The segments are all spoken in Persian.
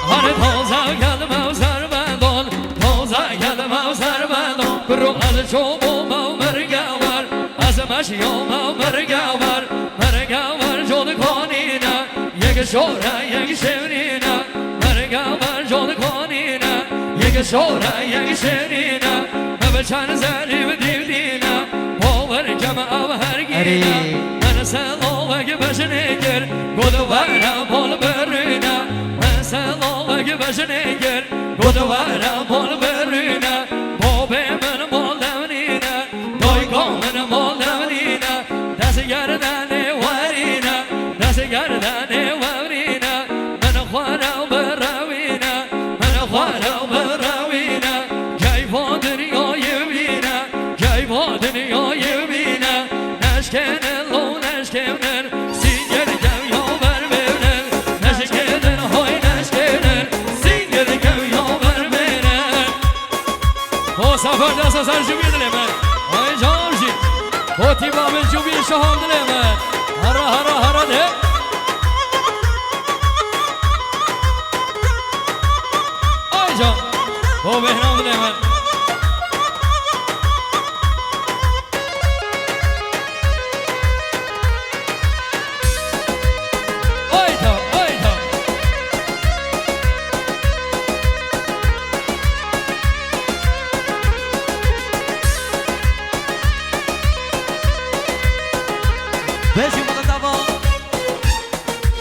هر تازه کلمه و سربندان تازه کلمه و سربندان برو از شما و مرگوار از مشیام و مرگوار مرگوار جد کنینه یک شوره یک شیرینه مرگوار جد کنینه یک شوره یک شیرینه به چند زنی و دیودینه باور کم او هرگینه من سلاوه بشنگر گدوارم پال برینه من سلاوه بشنگر گدوارم پال برینه بابه من مال دونینه دایگاه من مال دونینه دست گردن ورینه دست گردن ورینه من خوارم بروینه من خوارم بروینه کیفا دنیای بینه کیفا دنیای بینه نشکنن لو نشکنن سینگر کم یا بر بینن نشکنن های نشکنن سینگر کم یا بر بینن o سفر دست سر جوبی دل من های جامشی o تیبا به جوبی شهام دل من هرا هرا هرا ده های جام o بهنام دل من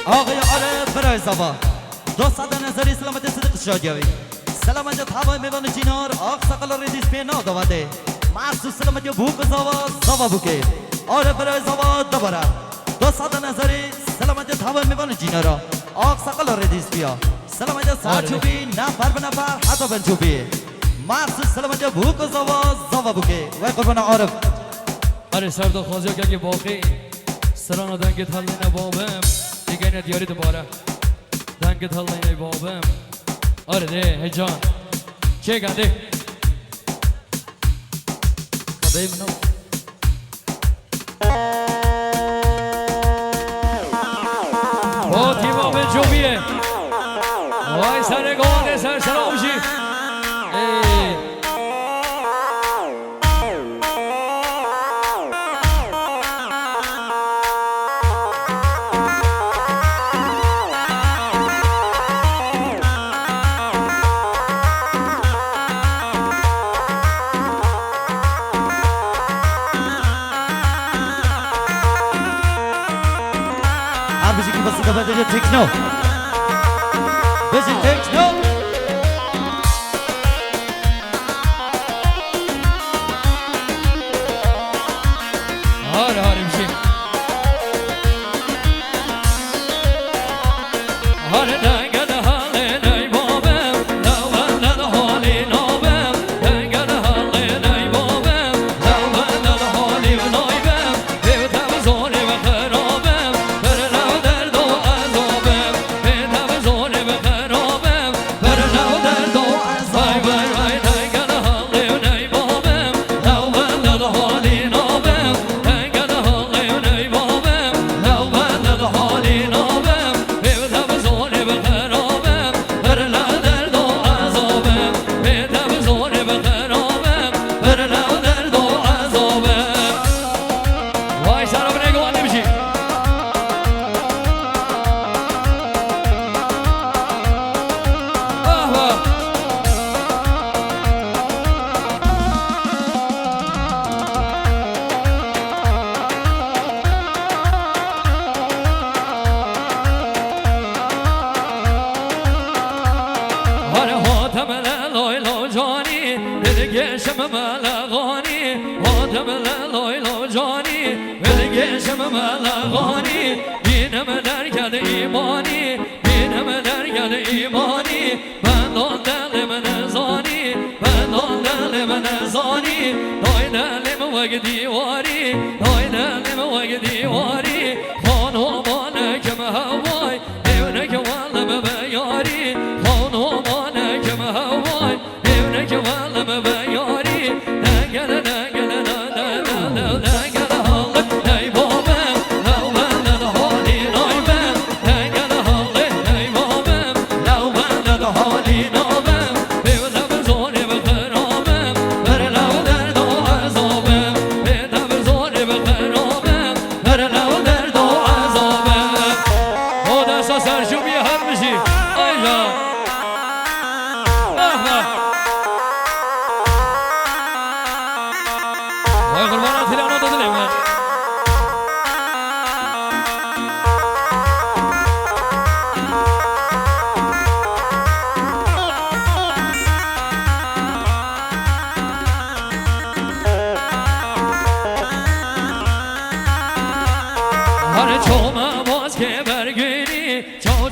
آقای عارف برای زبا دوست نظری سلامت صدق شادیوی سلامت هوای میوان چینار آق سقل ریزیش پینا دواده محسوس سلامت بوک زوا بوکه عارف برای زبا دوباره دوست نظری سلامت هوای میوان چینار آق سقل ریزیش بیا سلامت ساچوبی نفر به نفر حتی بنچوبی محسوس سلامت بوک زوا بوکه وای قربان عارف آره سردو خوازیو که باقی سرانو دنگت حلین بابم دیگه اینه دیاری دوباره دنگت حلین بابم آره ده هجان چه گنده خدای منو با تیما به جوبیه وای سر گوانه سر سلامشی تکنو بزی تکنو هاره هاره میشه هاره دنگل حاله نای بابم لوندل حالی نابم دنگل حاله نای بابم لوندل حالی نایبم بیوتم زوری و خرابم بر لو درد و عذابم بیوتم زوری و خرابم بر لو درد و عذابم وای وای دنگل حالی نای بابم لوندل حالی نابم دنگل حالی نای بابم لوندل حالی نابم بیوتم زوری و خرابم بر لو درد و عذابم بیوتم زوری و خرابم بر لو درد و عذابم وای سرم نگوان نمیشی هر هاتم لالای لو جانی دلگشم ملغانی هاتم لالای لو جانی دلگشم ملغانی بینم درگل ایمانی بینم درگل ایمانی بندان دل من زانی بندان دل من زانی دای دلم وگ دیواری دای دلم وگ دیواری خانومان کم هوای ایونه که والم بیاری خانومان کم هوای ایونه که والم بیاری دنگل دنگل دنگل دنگل حال نای بابم لوندل حالی نایبم دنگل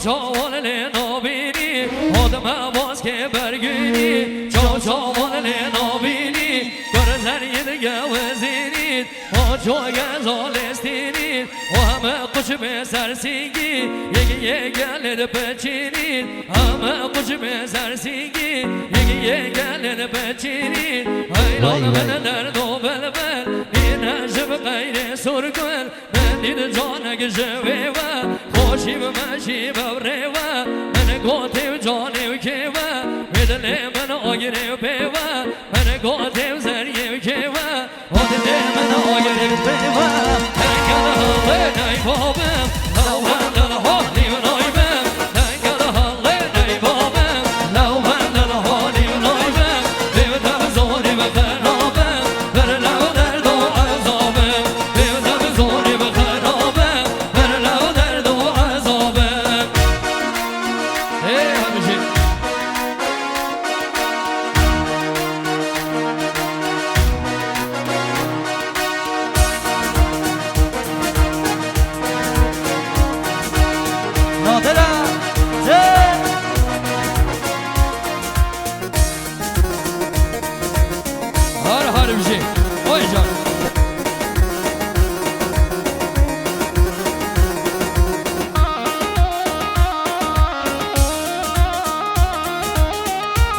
çavalele nabili Odma boske bergini çavalele nabili Görzer yedge vezini O çoğe zalestini O heme kuş mesersingi Yege gelir peçini Heme kuş mesersingi Yege gelir peçini Hayran beneler do belbel Yine jib gayri surgul Mendil canek jiveva Hoşim meşib evreva Men gotev canev keva Medle men agrev peva Men gotev zeryev keva Odle men agrev peva Tenkele halle ney babem Lavhendel hali naybem Tenkele halle ney babem Lavhendel hali naybem Devdem zori ve kharabem Verlev derdo azabem Devdem zori ve kharabem Verlev derdo azabem Hey hemşi Nadira Har bir şey Oy canım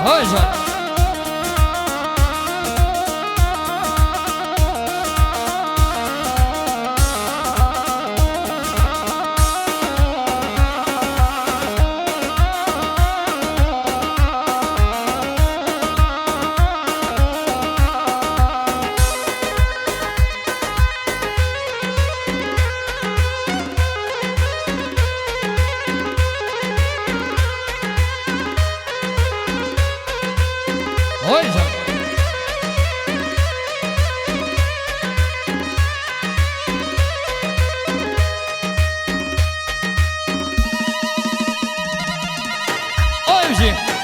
Oy canım Oy canım Oy bir şey